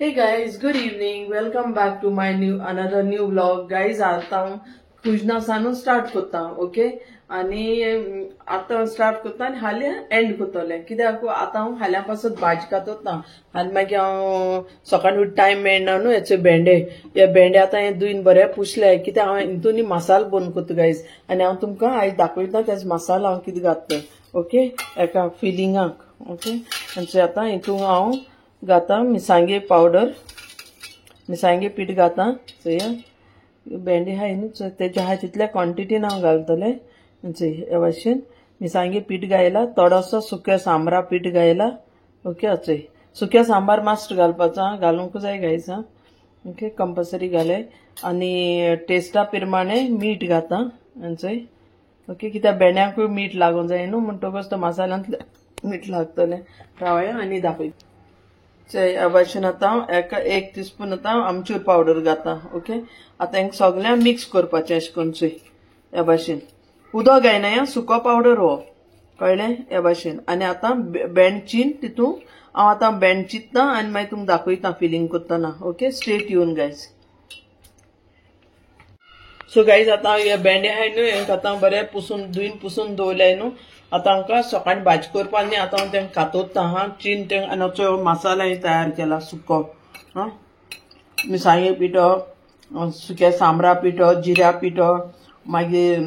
Hey guys, good evening. Welcome back to my another new vlog. Guys, आता हांव कुजना सानू start करता, okay? आणि आता स्टार्ट करता आणि हाल्या एंड करतले. कित्याक आता हांव हाल्या पासून भाजी कातता. आनी मागीर हांव सकाळी टायम मेळना न्हू हेचे भेंडे. हे भेंडे आता हे धुवन बरे पुसले कित्याक हांव हितून मसालो बंद करता गायज. आनी हांव तुमकां आयज दाखयता तेजो मसालो हांव कितें घालता, ओके? एका फिलिंगाक, ओके? आनी आता हितून हांव घाता मिरसांगे पावडर, मिरसांगे पीठ घाता. चोय भेंडे आहाय न्हू तेजे आहाय तितल्या क्वॉन्टिटीन हांव घालतले. चोय हे भाशेन मिरसांगे पीठ घायला, थोडोसो सुक्या सांबरा पीठ घायला, ओके? चोय सुक्या सांबार मास्ट घालपाचो, घालूंक जाय गायज, ओके? कंपल्सरी घाले. आनी टेस्टा प्रमाणे मीठ घाता. आनी चोय ओके, कित्याक भेंड्यांकूय मीठ लागूंक जाय न्हू, म्हणटकच तो मसाल्यांतले मीठ लागतले. रावया आनी दाखयता. ह्या भाशेन आतां एका 1 टीस्पून आतां आमचूर पावडर घाता, ओके? आतां हेंक सगळ्यां मिक्स करपाचें अशें करून चोय ह्या भाशेन. उदक घायना, सुको पावडर हो, कळ्ळें? ह्या भाशेन. आनी आतां भेंड चीन तितून हांव आतां भेंड चित्ता आनी मागीर तुमकां दाखयता फिलिंग करतना, ओके? स्ट्रेट येवन गायज. सो गायज आतां हे भेंडे आहाय न्हू, हेंक आतां बरें धुवन पुसून दवरल्याय न्हू. आतां आमकां सकाळी भाजी करपा न्ही, आतां हांव तेंका कातोत्ता, चीन तें आनी मसालो हांवें तयार केला सुको, मिरसांगे पिठो, सुक्या सांबरा पिठो, जिऱ्या पिठो, मागीर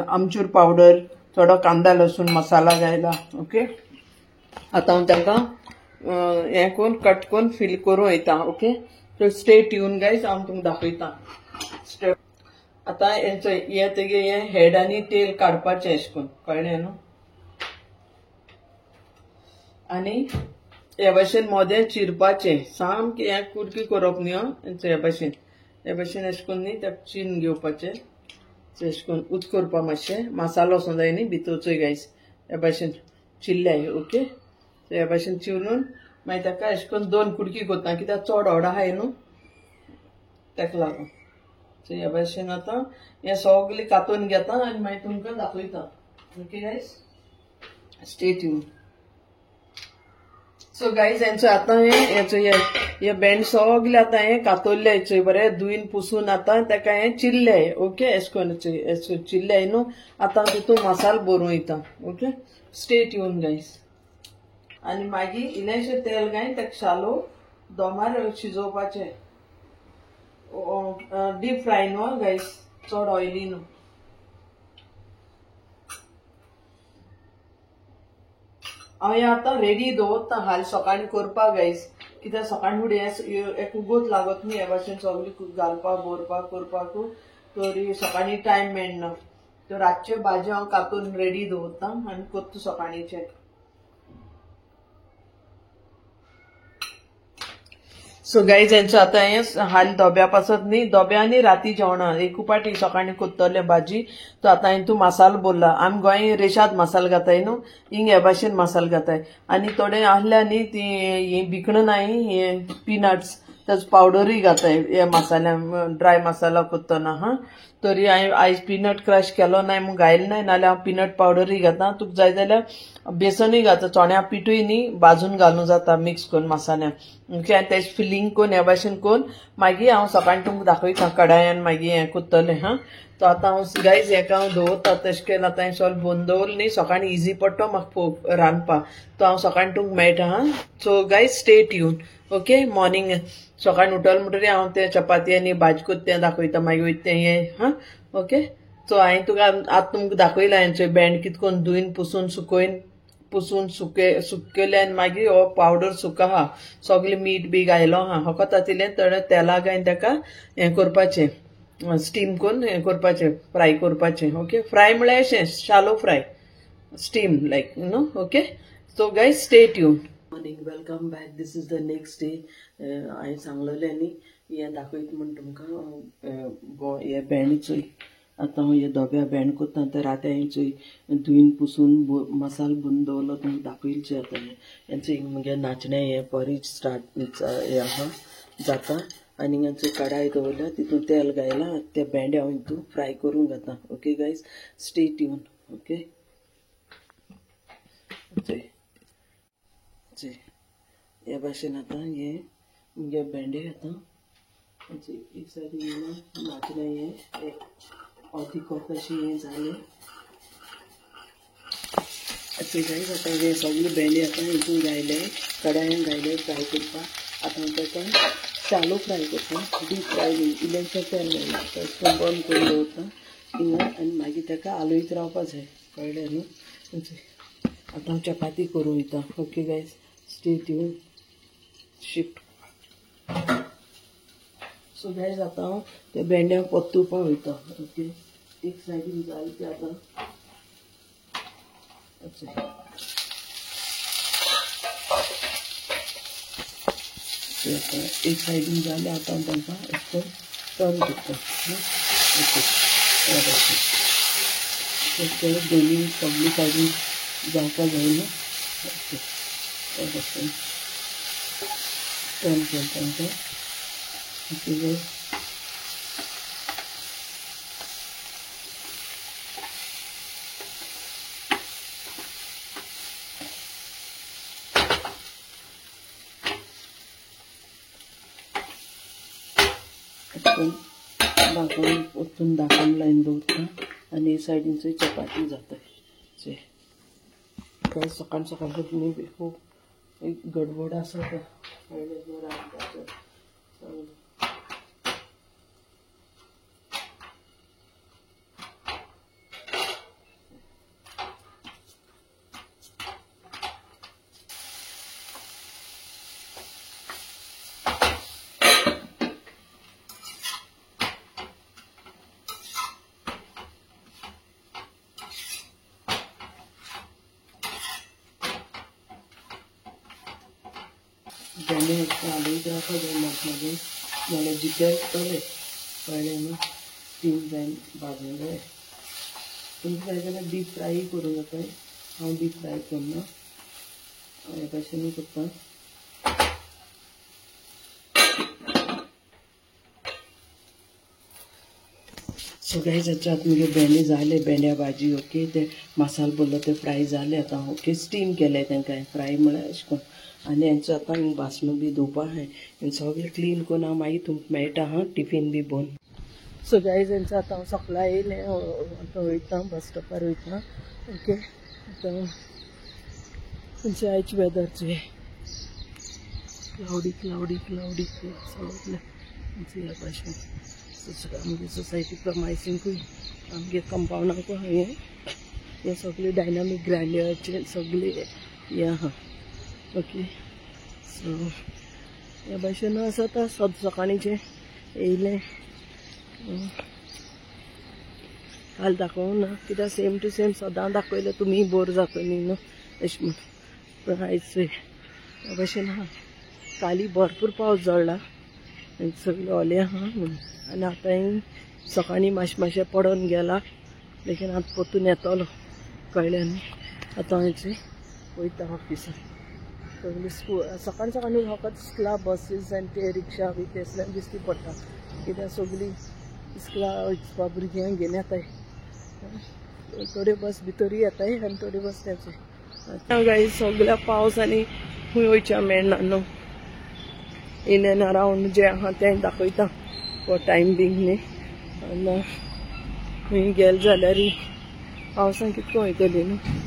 आमचूर पावडर, थोडो कांदा लसूण मसाला घायला, ओके? आतां हांव तेंकां हें करून कट करून फील करूं वयता, ओके? सो स्टेट येवन गायज हांव तुमकां दाखयता. आतां हे तेगे हे हेड आनी टेल काडपाचें अशें करून, कळ्ळें न्हू? आनी हे भाशेन मोदें चिरपाचें, सामकें हें कुडकी करप न्ही, हे भाशेन अशें करून न्ही तें चीन घेवपाचें, अशें करून उच करपा मातशें मसालो वचूं जाय न्ही भितरचोय गायज. हे भाशेन चिरल्याय, ओके? हे भाशेन चिरून मागीर ताका अशें करून 2 कुडकी करता, कित्याक चड व्हड आहाय न्हू ताका लागून. सो ह्या भाशेन आतां हें सगळें कातून घेता आनी मागीर तुमकां दाखयता, ओके गायज? स्टेट येवन. सो गायज हेंचो आतां हे भेंड सगळे आतां हें कातोल्ले चोय बरें धुवन पुसून आतां ताका हें चिरलें, ओके? अशें करून चिरलें न्हू. आतां तितून मसालो भरूं वयता, ओके? स्टेट येवन गायज. आनी मागीर इल्लेशें तेल घायन ताका शालो दोमार शिजोवपाचें. डीप फ्राय न्हू गायज, चड ऑयली न्हू. हांव हें आतां रेडी दवरता हाल सकाळी करपाक गायज, कित्याक सकाळी फुडें एक उगोत लागत न्ही हे भाशेन सगळें घालपाक भरपाक करपाक, तरी सकाळी टायम मेळना. तर रातचे भाजी हांव कातून रेडी दवरता आनी करता सकाळीचें. सो गायज हेंचो आतां हें हाल दोब्या पासत न्ही, दोब्या आनी राती जेवणा एक पाटी सकाळी करतले भाजी. तो आतां हितून मसालो भरला. आमी गोंय रेशाद मसालो घाताय न्हू, हिंग हे भाशेन मसालो घाताय. आनी थोडे आहल्या न्ही ती ही भिकणं नाय, हे पीनट्स तेजो पावडरूय घाताय हे मसाल्यान, ड्राय मसाला करतना. तरी हांवें आयज पीनट क्रश केलो नाय म्हूण घायलो नाय, नाल्यार हांव पीनट पावडरूय घाता. तुका जाय जाल्यार बेसनूय घाता, चोण्या पिठूय न्ही भाजून घालूं जाता मिक्स करून मसाल्यान, ओके? आनी तेज फिलिंग करून हे भाशेन करून मागीर हांव सकाळी तुमकां दाखयता कडायान मागीर हें करतलें. तो आतां हांव गायज हेका हांव दवरता तशें केलें. आतां हें सगळें बंद दवरलें न्ही, सकाळी इजी पडटा म्हाका रांदपाक. तो हांव सकाळी तुमकां मेळटा. सो गायज स्टेट येवन, ओके? मॉर्निंग सकाळी उठल म्हणटरी हांव तें चपाती आनी भाजी करता तें दाखयता मागीर वयता हें, ओके? सो हांवें तुका आतां तुमकां दाखयलां हेंचो भेंड कितें करून धुवन पुसून सुकयले आनी मागीर हो पावडर सुको आहा, सगळें मीठ बी घायलो आहा, होको तातिलें थोडें तेला घायन ताका हें करपाचें, स्टीम करून हें करपाचें, फ्राय करपाचें, ओके? फ्राय म्हळ्यार अशें शालो फ्राय, स्टीम लायक न्हू, ओके? सो गायज स्टेट येवन. Morning, welcome back. This is the next day. हांवें सांगलेलें न्ही हें दाखयता म्हूण तुमकां हे भेंड चोय. आतां हांव हे दोब्या भेंड करता. आतां राती हांवें चोय धुवन पुसून मसालो भरून दवरलो, तुमकां दाखयलचें. आतां हेंचो म्हगे नाचणें हें परीज स्टार्ट हें आहा जाता. आनी हांचो कडाय दवरल्या, तितून तेल घायला, ते भेंडे हांव हितून फ्राय करून घाता, ओके गायज? स्टेट येवन, ओके? हे भाशेन आतां हें मुगे भेंडे घेता एक साइड नाचले हे अर्दी कप अशी हे जाले गाइस आता हे सगळे भेंडे आता हितून घायले कडायन घायले फ्राय करपाक आता ताका शालो फ्राय करता डीप फ्राय इल्लेशें तेल घालता तें बंद करून दवरता थिंगा आनी मागीर ताका आलयत रावपा जाय कळ्ळें न्हू आता हांव चपाती करूं वयता okay guys stay tune shift so guys आता हांव त्या भेंड्यांक परतुवपाक वयता ओके एक सायडीन जालें तें आतां एक साइडीन जाले आता तांकां एक टर्न करता ओके दोनी सगळी सायडीन जावपाक जायना ओके टर्न करता तांकां ओके दाखोवन वचून दाखोवन लायन दवरता आनी हे सायडीन चपाती जाता काय सकाळ सकाळ तुमी खूब एक गडबड आसा भेंडे आलूच रावपा जाय मागीर नाल्यार जितें तले कळ्ळें न्हू स्टीम जायन भाजूंक जाय तुमकां जाय जाल्यार डीप फ्राय करूं जाता हांव डीप फ्राय करना हे भाशेन करता सो गाइस आतां मुगे भेंडे जाले भेंड्या भाजी ओके ते मसालो बोल्लो ते फ्राय जाले आतां ओके स्टीम केले तांकां फ्राय म्हळ्यार अशें करून आनी हेंचो आतां भासणो बी धुवपा आहाय हें सगळें क्लीन करून हांव मागीर तुमकां मेळटा हां टिफीन बी बन सो गाइस हेंचो आतां हांव सकाळ येयलें आतां वयता बस स्टॉपार वयता ओके आतां खंयचे आयचे वेदरचे क्लाउडी क्लाउडी क्लाउडी सगळें ह्या भाशेन आमगे सोसायटी प्रमायसिंकूय आमगे कंपाउंडाकूय हे सगळे डायनामीक ग्रांडियरचे सगळे हे आहा ओके सो ह्या भाशेन आसा सकाळीचे येयले काल दाखोवं ना कित्याक सेम टू सेम सदां दाखयलें तुमी बोर जातली न्हू अशें म्हणून आयज ह्या भाशेन आहा काली भरपूर पावस जळ्ळा सगळें ओलें आहा म्हणून आनी आतां सकाळीं मातशें पडोन गेला लेकीन आतां परतून येतलो कळ्ळें न्ही आतां हांवें वयता ऑफिसार सगळी स्कूल सकाळ सकाळीं म्हाका इस्कला बसीस आनी ते रिक्षा बी तेसल्यान दिसती पडटा कित्याक सगळीं इस्कला वचपा भुरग्यांक घेवन येताय थोडे बस भितरूय येताय आनी थोडे बस तेचे गाइस सगळ्या पावस आनी खंय वयच्या मेळना न्हू इन एंड अरावंड जे आहा तें दाखयता फॉर टायम बींग न्ही आनी खंय गेले जाल्यार पावसान कितको वयतली न्हू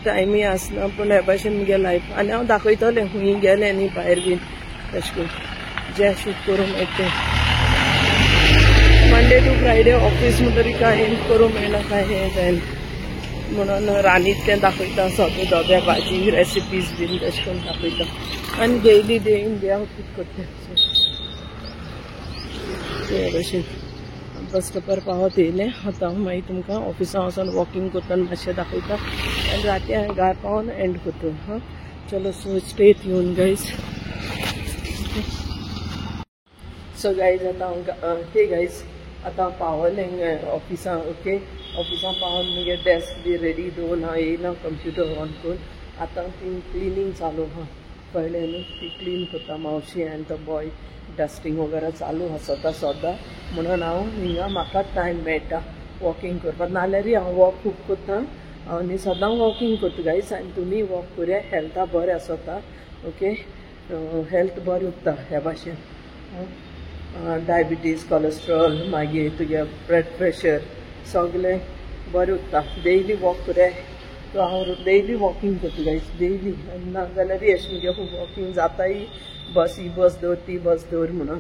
टायमूय आसना पूण हे भाशेन मुगे लायफ आनी हांव दाखयतलें खंय गेलें न्ही भायर बीन तशें करून जें शूट करूंक मेळटा मंडे टू फ्रायडे ऑफीस म्हणटरी कांय करूंक मेळना कांय हें जायना म्हणून रांदीत तें दाखयता सगळे धोब्या भाजी रेसिपीज बीन तशें करून दाखयता आनी daily day in day out कितें करता हे भाशेन बस स्टॉपार पावत येयलें आतां हांव मागीर तुमकां ऑफिसान वचून वॉकिंग करतना मातशें दाखयता आनी राती हांवें घरा पावन एंड करता हां चलो so stay tune guys so guys आतां हांव हे गाइस आतां पावलें ऑफिसान ओके ऑफिसान पावन मुगे डेस्क बी रेडी दवरून हांव येयना कंप्युटर ऑन करून आतां ती क्लिनींग चालू आहा कळ्ळें न्हू ती क्लीन करता मावशी आनी तो बॉय डस्टिंग वगैरे चालू आहा सद्दां म्हणून हांव हिंगा म्हाका टायम मेळटा वॉकिंग करपाक नाल्यारूय हांव वॉक खूब करता हांव न्ही सदां वॉकिंग करता गायस आनी तुमी वॉक करुया हेल्था बरें आसता ओके हेल्थ बरें उरता ह्या भाशेन. डायबिटीज, कोलेस्ट्रॉल, मागीर तुगे ब्लड प्रेशर सगळें बरें उरता. डेयली वॉक करे. सो हांव डेयली वॉकिंग करता गायज, डेयली. ना जाल्यार अशें म्हगे वॉकिंग जाताय. बस ही बस दवर ती बस दवर म्हणून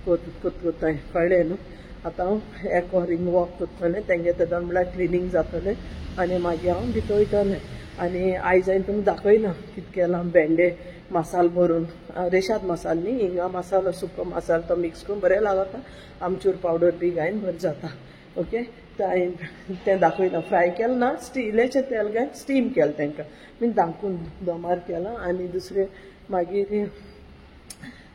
कोत्ताय कळ्ळें न्हू. आतां हांव एक वॉरिंग वॉक कोत्तलें, तेंगे तेदोन म्हळ्यार क्लिनींग जातलें आनी मागीर हांव भितर वयतलें. आनी आयज हांवें तुमकां दाखयना कितें केलां. भेंडे मसालो भरून, रेशाद मसालो न्ही, हिंगा मसालो सुको मसालो तो मिक्स करून बरें लागता. आमचूर पावडर बी घायन बरें जाता. ओके, तें दाखयना. फ्राय केलें ना, स्टिलाचें तेल घायन स्टीम केलें तेंकां बीन धांकून दोमार केलां. आनी दुसरें मागीर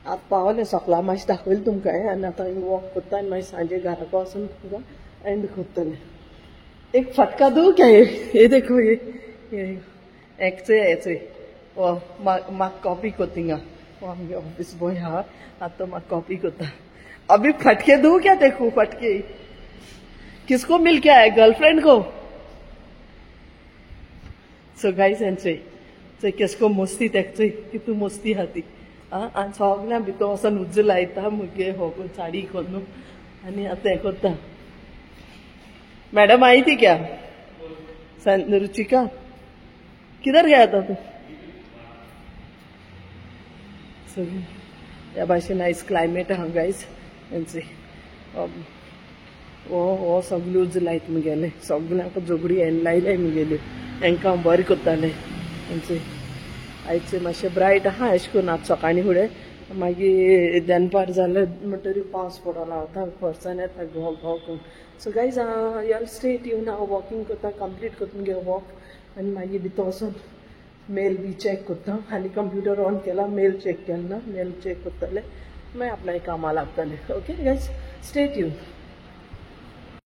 आतां पावलें सकाळीं मातशें दाखयलें तुमकां. आनी आतां वॉक कोत्ता आनी मागीर सांजे घरा वचून तुमकां एंड कोत्तलें. एक फटका दूं क्या ये देखो ये हेचोय वो म्हाका कॉपी कोत्ता हिंगा. वो आमगे ऑफिस बॉय आहा, आतां म्हाका कॉपी कोत्ता. अभी फटके दूं क्या देखो फटके. किसको मिल के आया, गर्लफ्रेंड को. सो गाइस हेंचोय किसको मस्ती तेकचोय कितू मस्ती आहा ती. आनी सगळ्यां भितर वचोन उज्ज लायता मुगे हो साडी कोन्न. आनी आतां हें कोत्ता. मैडम आई थी क्या रुचिका, किधर गया था तू. सो ह्या भाशेन आयज क्लायमेट आहा गायज हेंचोय. हो सगळें उज्ज लायत मुगेलें. सगळ्यांक झगडी हें लायल्याय मुगेल्यो. हेंकां हांव बरें कोत्तालें हेंचोय. आयज मातशें ब्रायट आहा अशें करून. आतां सकाळीं फुडें मागीर दनपार जाल्यार म्हणटरीर पावस पडों लावता. पर्सन येता घोव घोव करून. सो गायज यल स्टे ट्यून. हांव वॉकिंग करता, कंप्लीट करता मुगे वॉक. आनी मागीर भितर वचून मेल बी चॅक करता. आनी कंप्युटर ऑन केला, मेल चॅक केलना, मेल चॅक कोत्तलें मागीर आपणाचें कामां लागतलें. Okay guys, stay tune.